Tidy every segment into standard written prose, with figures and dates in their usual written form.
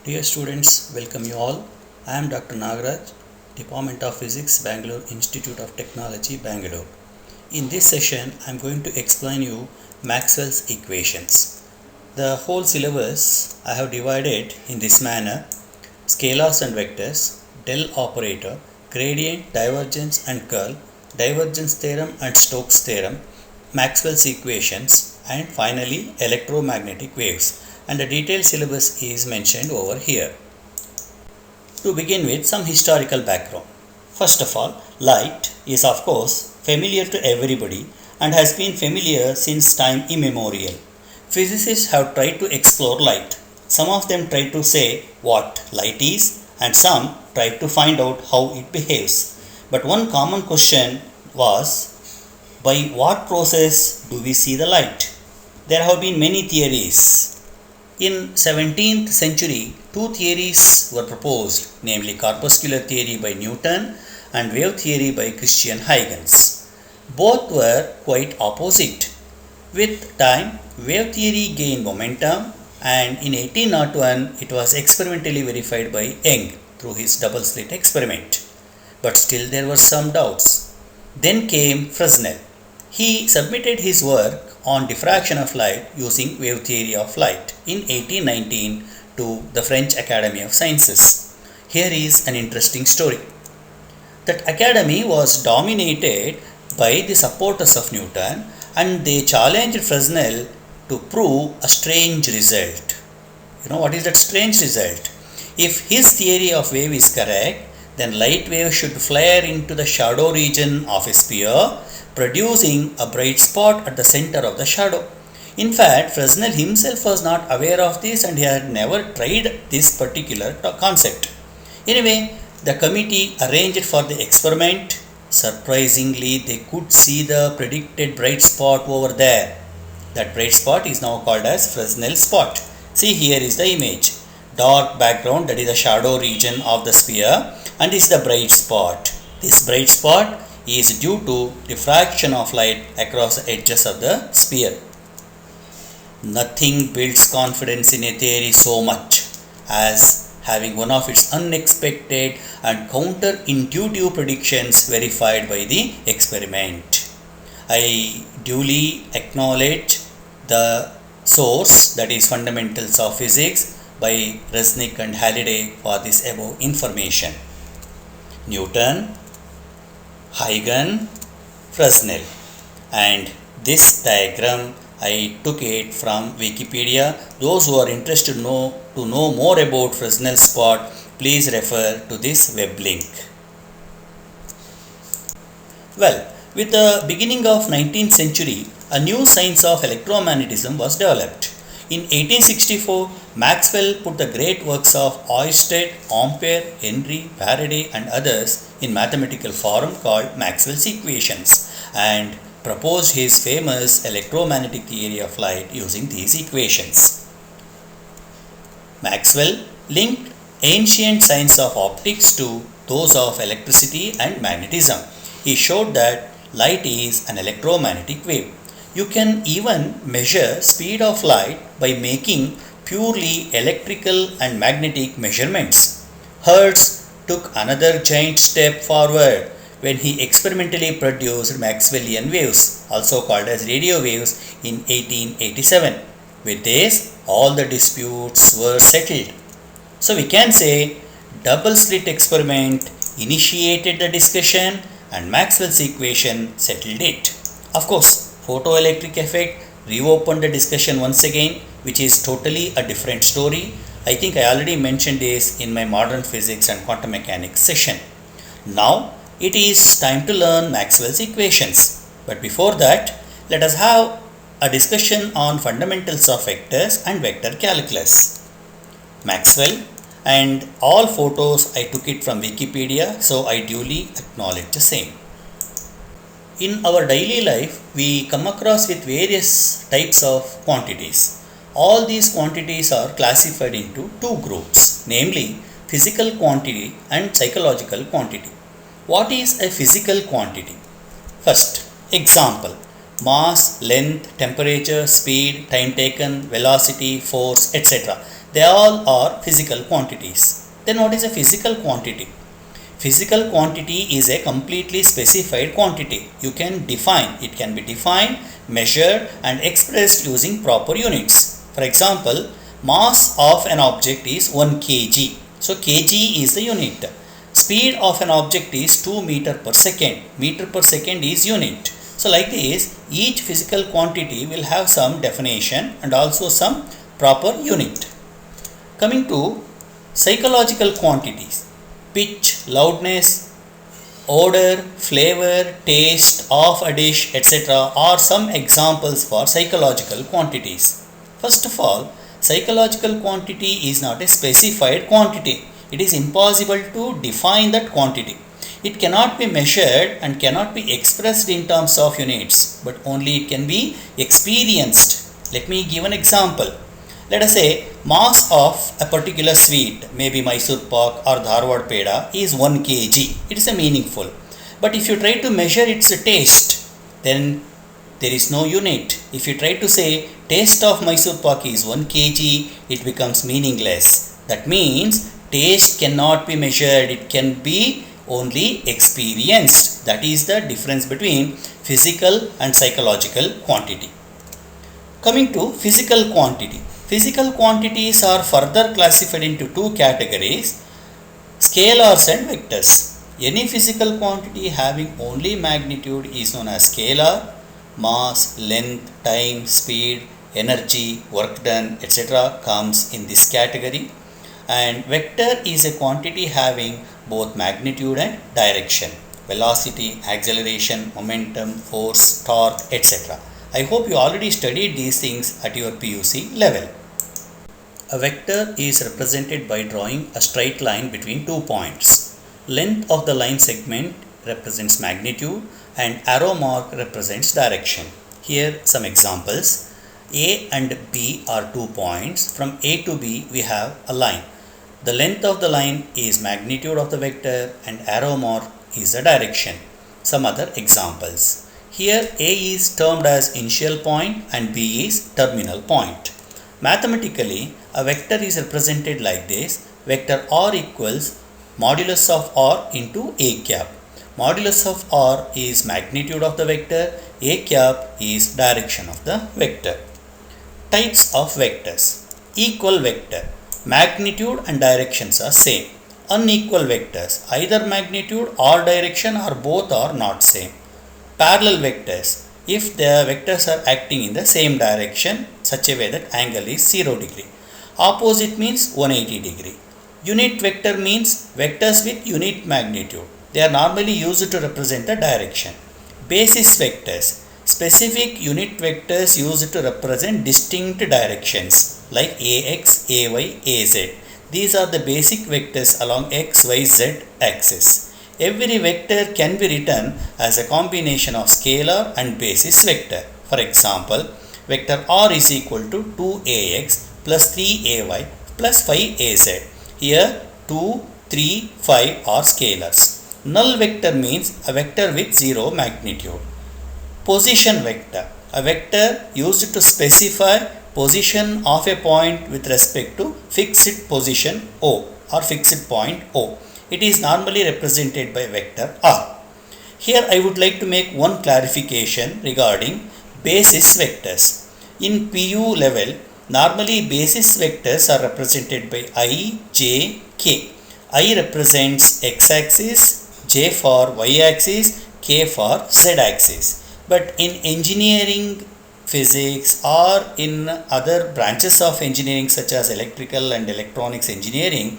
Dear students, welcome you all. I am Dr. Nagaraj, Department of Physics, Bangalore Institute of Technology, Bangalore. In this session, I am going to explain you Maxwell's equations. The whole syllabus I have divided in this manner: scalars and vectors, del operator, gradient, divergence and curl, divergence theorem and Stokes theorem, Maxwell's equations, and finally electromagnetic waves. And the detailed syllabus is mentioned over here. To begin with, some historical background. First of all, light is of course familiar to everybody and has been familiar since time immemorial. Physicists have tried to explore light. Some of them tried to say what light is, and some tried to find out how it behaves. But one common question was, by what process do we see the light? There have been many theories. In 17th century, two theories were proposed, namely corpuscular theory by Newton and wave theory by Christian Huygens. Both were quite opposite. With time, wave theory gained momentum, and in 1801 it was experimentally verified by Young through his double slit experiment. But still there were some doubts. Then came Fresnel. He submitted his work on diffraction of light using wave theory of light in 1819 to the French Academy of Sciences. Here is an interesting story. That academy was dominated by the supporters of Newton, and they challenged Fresnel to prove a strange result. You know what is that strange result? If his theory of wave is correct, then light wave should flare into the shadow region of a sphere, producing a bright spot at the center of the shadow. In fact, Fresnel himself was not aware of this, and he had never tried this particular concept. Anyway, the committee arranged for the experiment. Surprisingly, they could see the predicted bright spot over there. That bright spot is now called as Fresnel spot. See, here is the image. Dark background, that is the shadow region of the sphere, and this is the bright spot. This bright spot is due to diffraction of light across the edges of the sphere. Nothing builds confidence in a theory so much as having one of its unexpected and counterintuitive predictions verified by the experiment. I duly acknowledge the source, that is Fundamentals of Physics by Resnick and Halliday, for this above information. Newton, Huygens, Fresnel, and this diagram I took it from Wikipedia. Those who are interested to know more about Fresnel spot, please refer to this web link. Well, with the beginning of 19th century, a new science of electromagnetism was developed. In 1864, Maxwell put the great works of Oersted, Ampere, Henry, Faraday and others in mathematical form called Maxwell's equations, and proposed his famous electromagnetic theory of light using these equations. Maxwell linked ancient science of optics to those of electricity and magnetism. He showed that light is an electromagnetic wave. You can even measure speed of light by making purely electrical and magnetic measurements. Hertz took another giant step forward when he experimentally produced Maxwellian waves, also called as radio waves, in 1887. With this, all the disputes were settled. So we can say double slit experiment initiated the discussion and Maxwell's equation settled it. Of course, photoelectric effect reopened the discussion once again, which is totally a different story. I think I already mentioned this in my modern physics and quantum mechanics session. Now it is time to learn Maxwell's equations. But before that, let us have a discussion on fundamentals of vectors and vector calculus. Maxwell, and all photos I took it from Wikipedia, so I duly acknowledge the same. In our daily life, we come across with various types of quantities. All these quantities are classified into two groups, namely physical quantity and psychological quantity. What is a physical quantity? First, example: mass, length, temperature, speed, time taken, velocity, force, etc. They all are physical quantities. Then what is a physical quantity? Physical quantity is a completely specified quantity. You can define, it can be defined, measured and expressed using proper units. For example, mass of an object is 1 kg. So kg is the unit. Speed of an object is 2 meter per second. Meter per second is unit. So like this, each physical quantity will have some definition and also some proper unit. Coming to psychological quantities. Pitch, loudness, odor, flavor, taste of a dish, etc. are some examples for psychological quantities. First of all, psychological quantity is not a specified quantity. It is impossible to define that quantity. It cannot be measured and cannot be expressed in terms of units, but only it can be experienced. Let me give an example. Let us say mass of a particular sweet, maybe Mysore pak or Dharwad peda, is 1 kg. It is a meaningful. But if you try to measure its taste, then there is no unit. If you try to say taste of Mysore pak is 1 kg, it becomes meaningless. That means taste cannot be measured. It can be only experienced. That is the difference between physical and psychological quantity. Coming to physical quantity. Physical quantities are further classified into two categories, scalars and vectors. Any physical quantity having only magnitude is known as scalar. Mass, length, time, speed, energy, work done, etc. comes in this category. And vector is a quantity having both magnitude and direction, velocity, acceleration, momentum, force, torque, etc. I hope you already studied these things at your PUC level. A vector is represented by drawing a straight line between 2 points. Length of the line segment represents magnitude and arrow mark represents direction. Here some examples. A and B are 2 points. From A to B we have a line. The length of the line is magnitude of the vector and arrow mark is the direction. Some other examples. Here A is termed as initial point and B is terminal point. Mathematically, a vector is represented like this. Vector R equals modulus of R into A cap. Modulus of R is magnitude of the vector, A cap is direction of the vector. Types of vectors. Equal vector. Magnitude and directions are same. Unequal vectors. Either magnitude or direction or both are not same. Parallel vectors. If the vectors are acting in the same direction, such a way that angle is 0 degree. Opposite means 180 degree. Unit vector means vectors with unit magnitude. They are normally used to represent the direction. Basis vectors. Specific unit vectors used to represent distinct directions like AX, AY, AZ. These are the basic vectors along X, Y, Z axis. Every vector can be written as a combination of scalar and basis vector. For example, vector R is equal to 2AX plus 3AY plus 5AZ. Here 2, 3, 5 are scalars. Null vector means a vector with 0 magnitude. Position vector. A vector used to specify position of a point with respect to fixed position O or fixed point O. It is normally represented by vector R. Here I would like to make one clarification regarding basis vectors. In PU level, normally basis vectors are represented by I, J, K. I represents x-axis, J for y-axis, K for z-axis. But in engineering, physics or in other branches of engineering such as electrical and electronics engineering,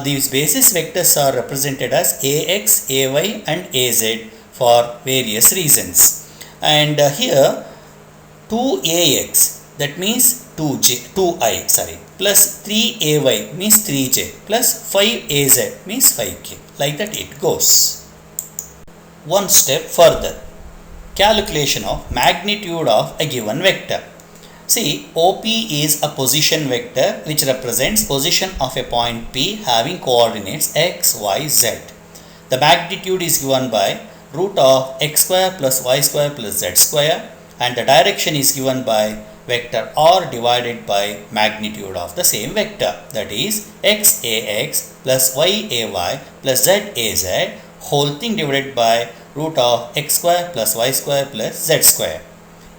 these basis vectors are represented as AX, AY and AZ for various reasons. And here 2AX, that means 2I plus 3AY means 3J plus 5AZ means 5K. Like that it goes. One step further. Calculation of magnitude of a given vector. See, OP is a position vector which represents position of a point P having coordinates x, y, z. The magnitude is given by root of x square plus y square plus z square and the direction is given by vector r divided by magnitude of the same vector, that is xax plus yay plus zaz whole thing divided by root of x square plus y square plus z square.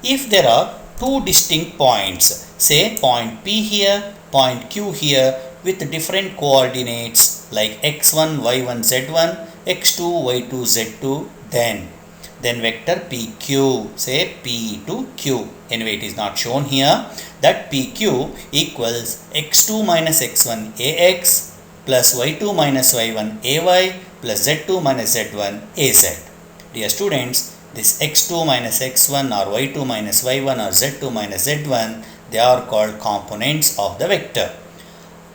If there are two distinct points, say point P here, point Q here, with different coordinates like x1, y1, z1, x2, y2, z2, then vector PQ, say P to Q, anyway it is not shown here, that PQ equals x2 minus x1 ax plus y2 minus y1 ay plus z2 minus z1 az. Dear students, this x2 minus x1 or y2 minus y1 or z2 minus z1, they are called components of the vector.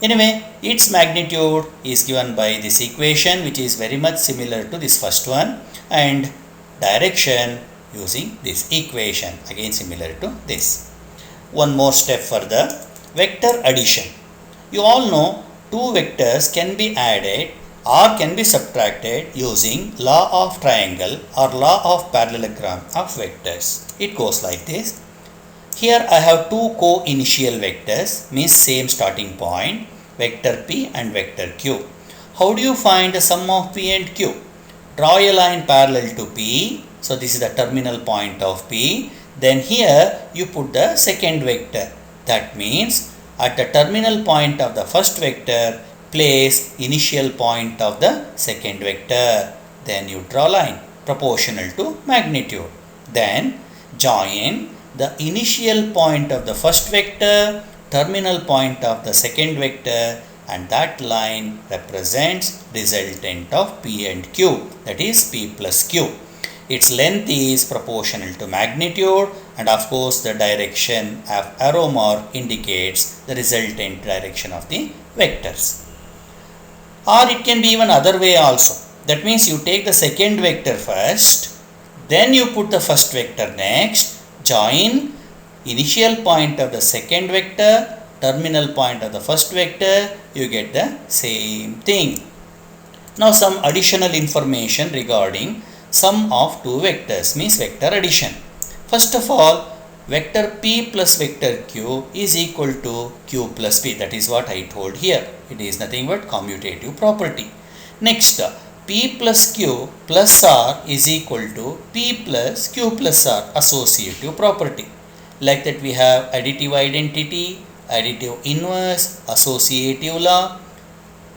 Anyway, its magnitude is given by this equation, which is very much similar to this first one, and direction using this equation, again similar to this. One more step further, vector addition. You all know two vectors can be added or can be subtracted using law of triangle or law of parallelogram of vectors. It goes like this. Here I have two co-initial vectors, means same starting point, vector P and vector Q. How do you find the sum of P and Q? Draw a line parallel to P. So this is the terminal point of P. Then here you put the second vector. That means at the terminal point of the first vector, place initial point of the second vector. Then you draw line proportional to magnitude. Then join the initial point of the first vector, terminal point of the second vector, and that line represents resultant of P and Q, that is P plus Q. Its length is proportional to magnitude, and of course the direction of arrow mark indicates the resultant direction of the vectors. Or it can be even other way also. That means you take the second vector first, then you put the first vector next, join initial point of the second vector, terminal point of the first vector, you get the same thing. Now some additional information regarding sum of two vectors, means vector addition. First of all, vector P plus vector Q is equal to Q plus P. That is what I told here. It is nothing but commutative property. Next, P plus Q plus R is equal to P plus Q plus R, associative property. Like that we have additive identity, additive inverse, associative law,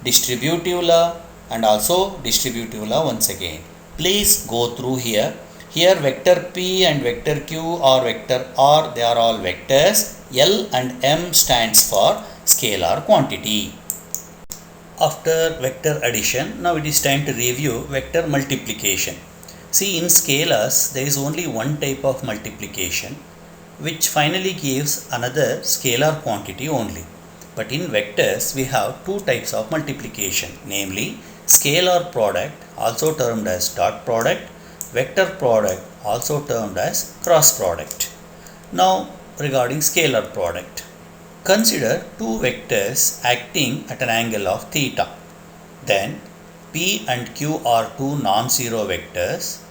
distributive law, and also distributive law once again. Please go through here. Here vector P and vector Q or vector R, they are all vectors. L and M stands for scalar quantity. After vector addition, now it is time to review vector multiplication. See, in scalars there is only one type of multiplication, which finally gives another scalar quantity only. But in vectors we have two types of multiplication, namely scalar product, also termed as dot product, vector product, also termed as cross product. Now regarding scalar product, consider two vectors acting at an angle of theta. Then P and Q are two non-zero vectors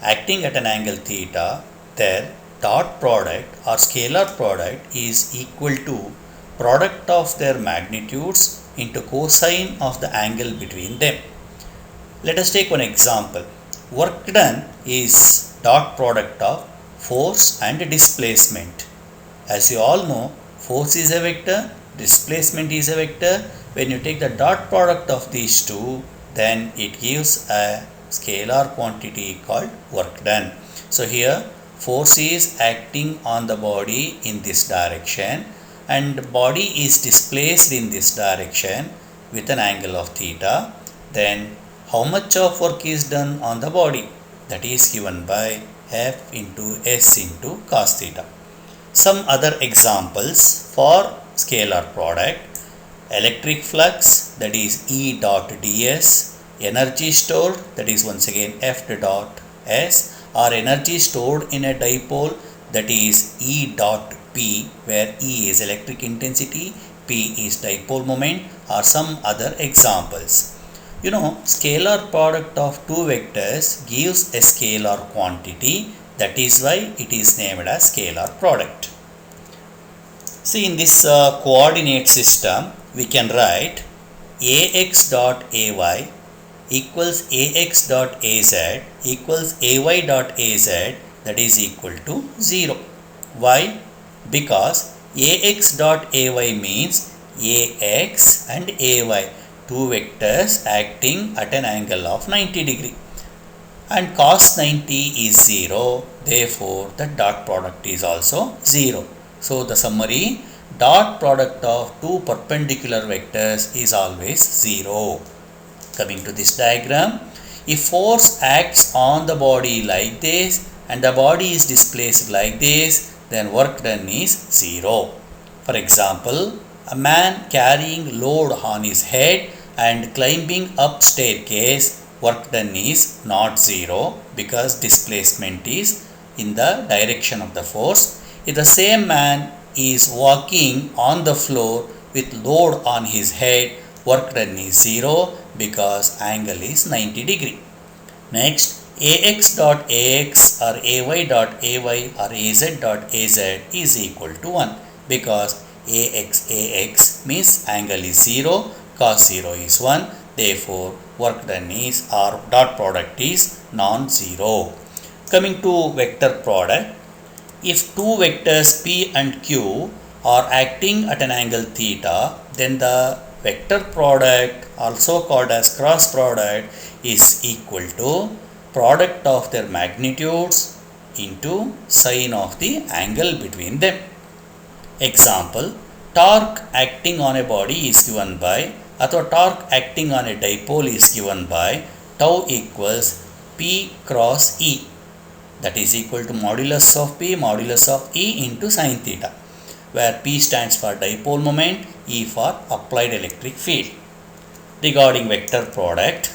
acting at an angle theta. Their dot product or scalar product is equal to product of their magnitudes into cosine of the angle between them. Let us take one example. Work done is dot product of force and displacement. As you all know, force is a vector, displacement is a vector. When you take the dot product of these two, then it gives a scalar quantity called work done. So here force is acting on the body in this direction and body is displaced in this direction with an angle of theta. Then how much of work is done on the body? That is given by F into S into cos theta. Some other examples for scalar product: electric flux, that is E dot ds, energy stored, that is once again F dot S, or energy stored in a dipole, that is E dot P, where E is electric intensity, P is dipole moment, or some other examples. You know, scalar product of two vectors gives a scalar quantity. That is why it is named as scalar product. See, in this coordinate system, we can write ax dot ay equals ax dot az equals ay dot az, that is equal to 0. Why? Because ax dot ay means ax and ay, two vectors acting at an angle of 90 degree, and cos 90 is 0, therefore the dot product is also 0. So the summary, dot product of two perpendicular vectors is always 0. Coming to this diagram, if force acts on the body like this and the body is displaced like this, then work done is 0. For example, a man carrying load on his head and climbing up staircase, work done is not 0 because displacement is in the direction of the force. If the same man is walking on the floor with load on his head, work done is 0 because angle is 90 degree. Next, ax dot ax or ay dot ay or az dot az is equal to 1 because ax means angle is 0, cos 0 is 1, therefore work done is, or dot product is non-zero. Coming to vector product, if two vectors p and q are acting at an angle theta, then the vector product, also called as cross product, is equal to product of their magnitudes into sine of the angle between them. Example, torque acting on a body is given by, or torque acting on a dipole is given by tau equals p cross e, that is equal to modulus of p modulus of e into sin theta, where p stands for dipole moment, e for applied electric field. Regarding vector product,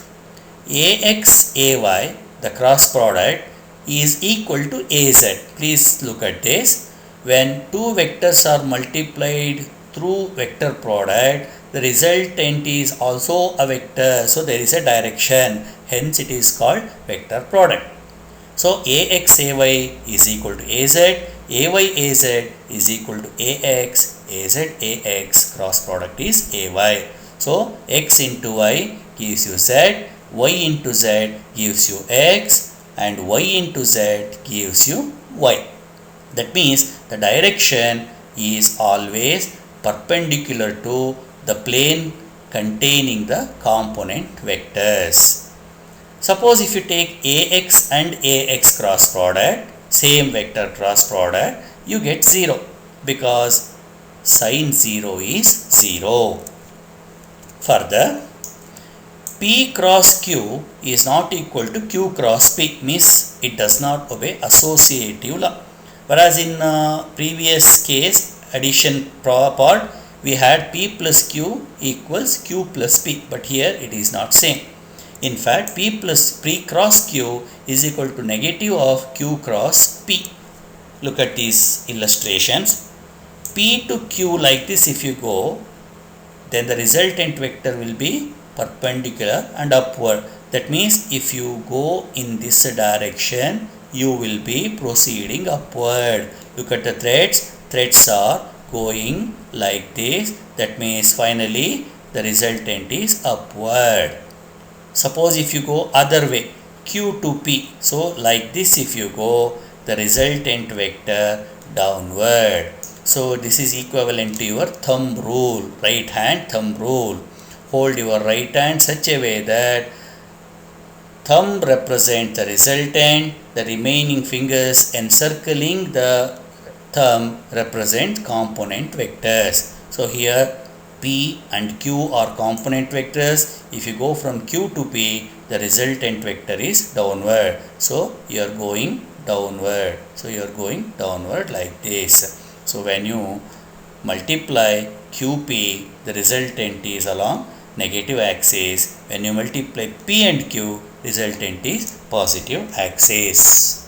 ax ay, the cross product, is equal to az. Please look at this. When two vectors are multiplied through vector product, the resultant is also a vector, so there is a direction, hence it is called vector product. So ax ay is equal to az, ay az is equal to ax, az ax, cross product is ay. So x into y gives you z, y into z gives you x, and y into z gives you y. That means the direction is always perpendicular to the plane containing the component vectors. Suppose if you take ax and ax cross product, same vector cross product, you get 0 because sin 0 is 0. Further, p cross q is not equal to q cross p, means it does not obey associative law. Whereas in previous case, addition part, we had p plus q equals q plus p, but here it is not same. In fact, p cross q is equal to negative of q cross p. Look at these illustrations. P to q like this if you go, then the resultant vector will be perpendicular and upward. That means if you go in this direction, you will be proceeding upward. Look at the threads are going like this, that means finally the resultant is upward. Suppose if you go other way, q to p, so like this if you go, the resultant vector downward. So this is equivalent to your thumb rule, right hand thumb rule. Hold your right hand such a way that thumb represents the resultant, the remaining fingers encircling the thumb represent component vectors. So here p and q are component vectors. If you go from q to p, the resultant vector is downward. So you are going downward. So you are going downward like this. So when you multiply qp, the resultant is along negative axis. When you multiply p and q, resultant is positive axis.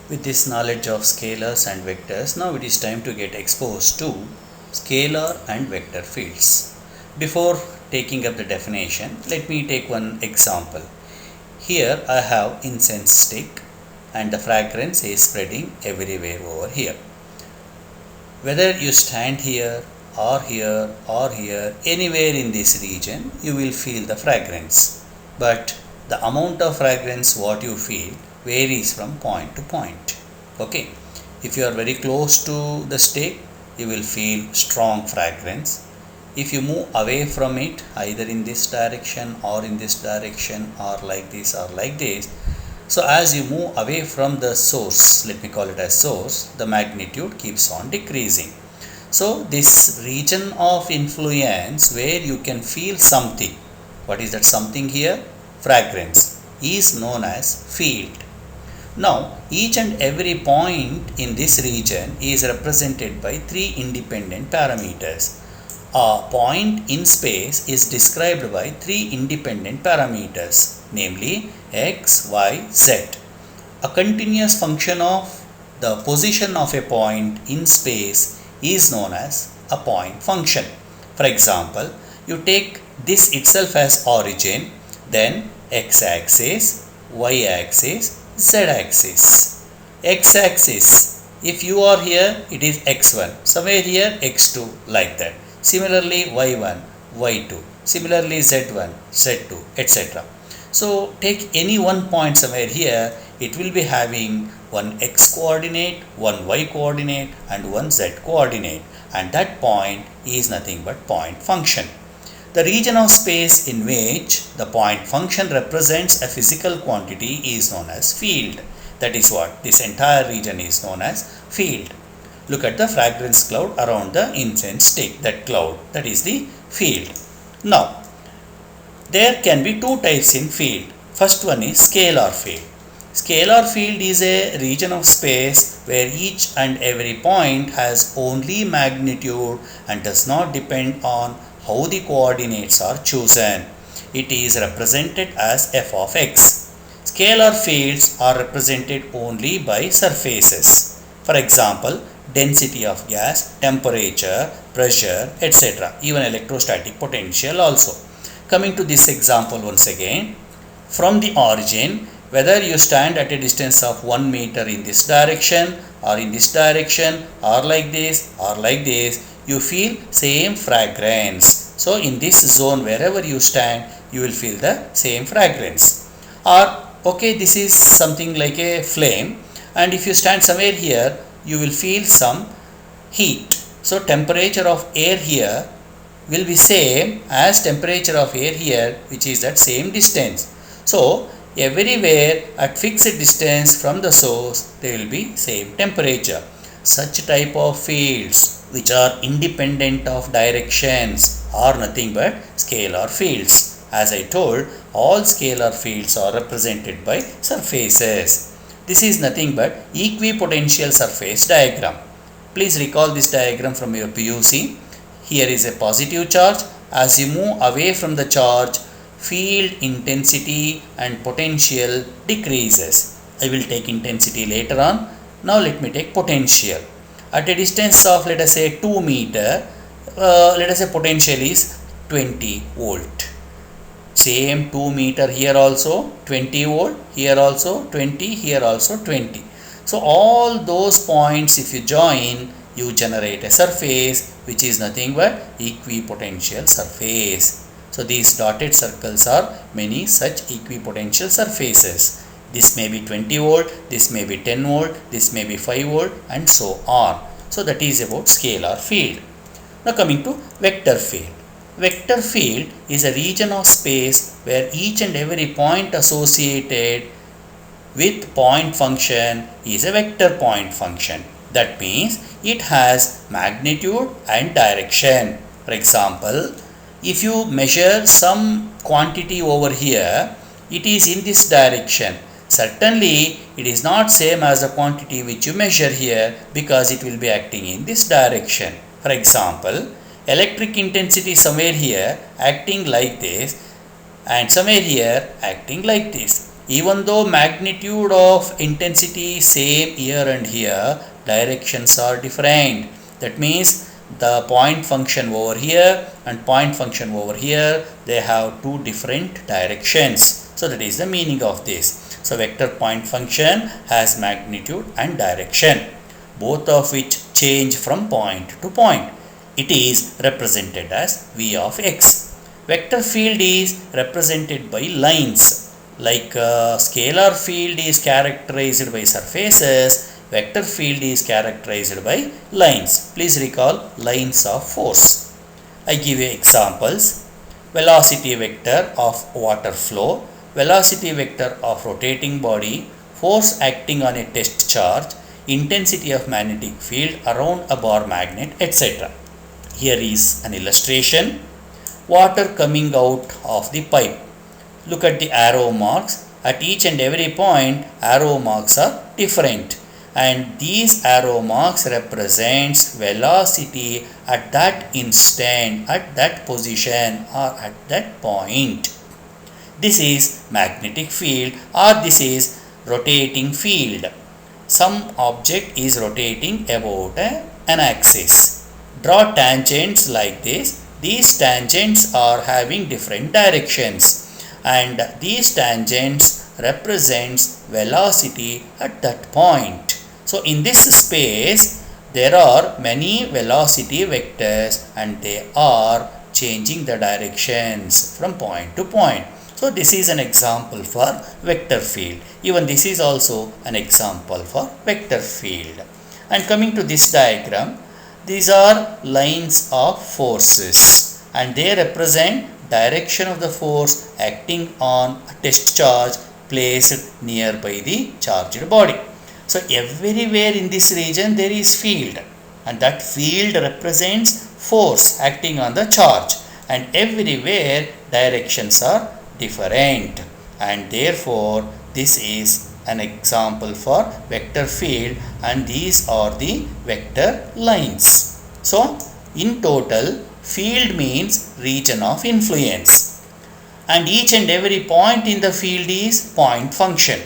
With this knowledge of scalars and vectors, now it is time to get exposed to scalar and vector fields. Before taking up the definition, let me take one example. Here I have incense stick and the fragrance is spreading everywhere over here. Whether you stand here or here or here, anywhere in this region, you will feel the fragrance. But the amount of fragrance what you feel varies from point to point. Okay, if you are very close to the stick, you will feel strong fragrance. If you move away from it, either in this direction or in this direction or like this or like this, so as you move away from the source, let me call it as source, the magnitude keeps on decreasing. So this region of influence where you can feel something, what is that something here? Fragrance, is known as field. Now each and every point in this region is represented by three independent parameters. A point in space is described by three independent parameters, namely x, y, z. A continuous function of the position of a point in space is known as a point function. For example, you take this itself as origin, then x-axis, y-axis, z-axis. X-axis, if you are here, it is x1, somewhere here x2, like that. Similarly y1, y2, similarly z1, z2, etc. So take any one point somewhere here, it will be having one x coordinate, one y coordinate and one z coordinate, and that point is nothing but point function. The region of space in which the point function represents a physical quantity is known as field. That is what this entire region is known as field. Look at the fragrance cloud around the incense stick, that cloud, that is the field. Now, there can be two types in field. First one is scalar field. Scalar field is a region of space where each and every point has only magnitude and does not depend on how the coordinates are chosen. It is represented as f of x. Scalar fields are represented only by surfaces. For example, density of gas, temperature, pressure, etc. Even electrostatic potential also. Coming to this example once again, from the origin, whether you stand at a distance of 1 meter in this direction or in this direction or like this or like this, you feel same fragrance. So in this zone, wherever you stand, you will feel the same fragrance. Or okay, this is something like a flame, and if you stand somewhere here, you will feel some heat. So temperature of air here will be same as temperature of air here, which is at same distance. So everywhere at fixed distance from the source, there will be same temperature. Such type of fields which are independent of directions are nothing but scalar fields. As I told, all scalar fields are represented by surfaces. This is nothing but equipotential surface diagram. Please recall this diagram from your PUC. Here is a positive charge. As you move away from the charge, field intensity and potential decreases. I will take intensity later on. Now let me take potential. At a distance of, let us say, 2 meter, let us say potential is 20 volt. Same 2 meter here also 20 volt, here also 20, here also 20. So all those points, if you join, you generate a surface which is nothing but equipotential surface. So these dotted circles are many such equipotential surfaces. This may be 20 volt, this may be 10 volt, this may be 5 volt and so on. So that is about scalar field. Now coming to vector field. Vector field is a region of space where each and every point associated with point function is a vector point function. That means it has magnitude and direction. For example, if you measure some quantity over here, it is in this direction. Certainly, it is not same as the quantity which you measure here because it will be acting in this direction. For example, electric intensity somewhere here acting like this and somewhere here acting like this. Even though magnitude of intensity same here and here, directions are different. That means the point function over here and point function over here, they have two different directions. So that is the meaning of this. So vector point function has magnitude and direction. both of which change from point to point. It is represented as V of x. Vector field is represented by lines. Like scalar field is characterized by surfaces, vector field is characterized by lines. Please recall lines of force. I give you examples. Velocity vector of water flow, velocity vector of rotating body, force acting on a test charge, intensity of magnetic field around a bar magnet, etc. Here is an illustration. Water coming out of the pipe. Look at the arrow marks. At each and every point, arrow marks are different. And these arrow marks represents velocity at that instant, at that position or at that point. This is magnetic field or this is rotating field. Some object is rotating about an axis. Draw tangents like this. These tangents are having different directions and these tangents represents velocity at that point. So in this space there are many velocity vectors and they are changing the directions from point to point. So this is an example for vector field. Even this is also an example for vector field. And coming to this diagram, these are lines of forces and they represent direction of the force acting on a test charge placed nearby the charged body. So everywhere in this region there is field and that field represents force acting on the charge and everywhere directions are different and therefore this is an example for vector field and these are the vector lines. So in total, field means region of influence and each and every point in the field is point function.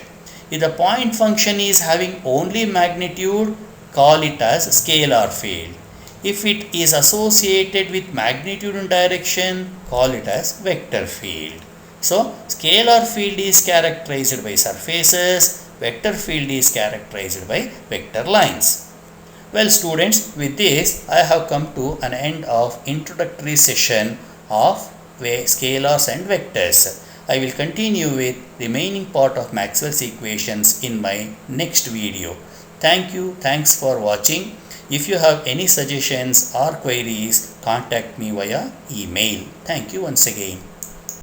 If the point function is having only magnitude, call it as scalar field. If it is associated with magnitude and direction, call it as vector field. So scalar field is characterized by surfaces, vector field is characterized by vector lines. Well students, with this I have come to an end of introductory session of scalars and vectors. I will continue with remaining part of Maxwell's equations in my next video. Thank you. Thanks for watching. If you have any suggestions or queries, contact me via email. Thank you once again.